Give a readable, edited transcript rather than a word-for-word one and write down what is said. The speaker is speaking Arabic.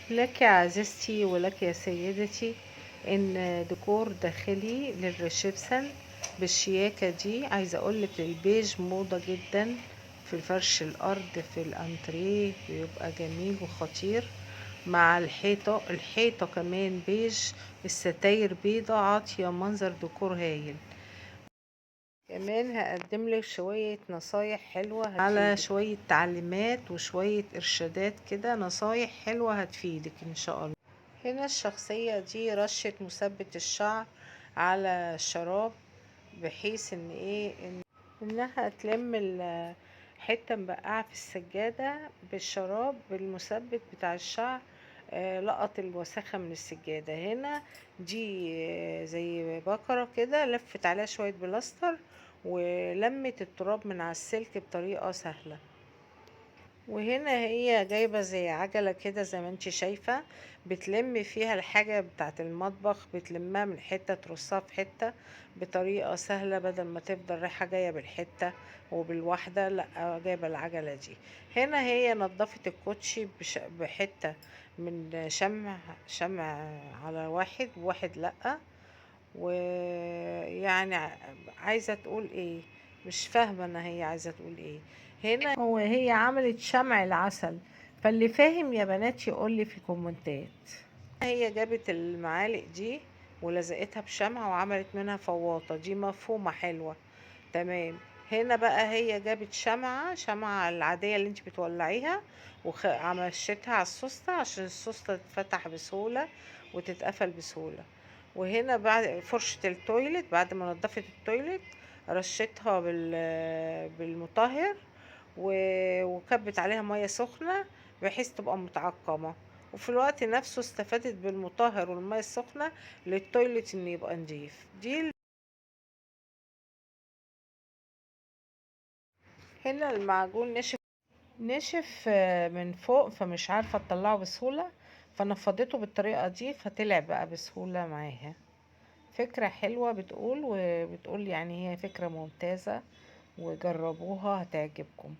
لك يا عزيزتي ولك يا سيدتي ان ديكور داخلي للريسبشن بالشياكة دي. عايزة اقولك البيج موضة جدا في فرش الارض في الانتريه، بيبقى جميل وخطير مع الحيطة كمان بيج، الستاير بيضة عاطية منظر ديكور هايل. كمان هقدم لك شوية نصايح حلوة على شوية تعليمات وشوية إرشادات كده، نصايح حلوة هتفيدك إن شاء الله. هنا الشخصية دي رشت مثبت الشعر على الشراب، بحيث إن إنها تلم حتة مبقعة في السجادة بالشراب بالمثبت بتاع الشعر. لقط الوساخة من السجادة. هنا دي زي بكرة كده، لفت عليها شوية بلاستر ولمت التراب من على السلك بطريقة سهلة. وهنا هي جايبة زي عجلة كده زي ما انت شايفة، بتلم فيها الحاجة بتاعة المطبخ، بتلمها من حتة ترصها في حتة بطريقة سهلة، بدل ما تفضل رايحة جاية بالحتة وبالواحدة. لا، جايبة العجلة دي. هنا هي نظفت الكوتشي بحتة من شمع على واحد وواحد لأ. ويعني عايزة تقول ايه؟ مش فاهمة انا هي عايزة تقول ايه. هنا هي عملت شمع العسل، فاللي فاهم يا بنات يقول لي في كومنتات. هي جابت المعالق دي ولزقتها بشمع وعملت منها فواطة، دي مفهومة حلوة تمام. هنا بقى هي جابت شمعة العادية اللي انت بتولعيها وعمشتها على السوستة عشان السوستة تتفتح بسهولة وتتقفل بسهولة. وهنا بعد فرشة التويلت، بعد ما نضفت التويلت رشتها بالمطهر وكبت عليها مية سخنة بحيث تبقى متعقمة، وفي الوقت نفسه استفادت بالمطهر والمية السخنة للتويلت ان يبقى نضيف. هنا المعجون نشف من فوق، فمش عارفة تطلعه بسهولة، فنفضته بالطريقة دي فطلع بقى بسهولة معاها. فكرة حلوة بتقول يعني هي فكرة ممتازة، وجربوها هتعجبكم.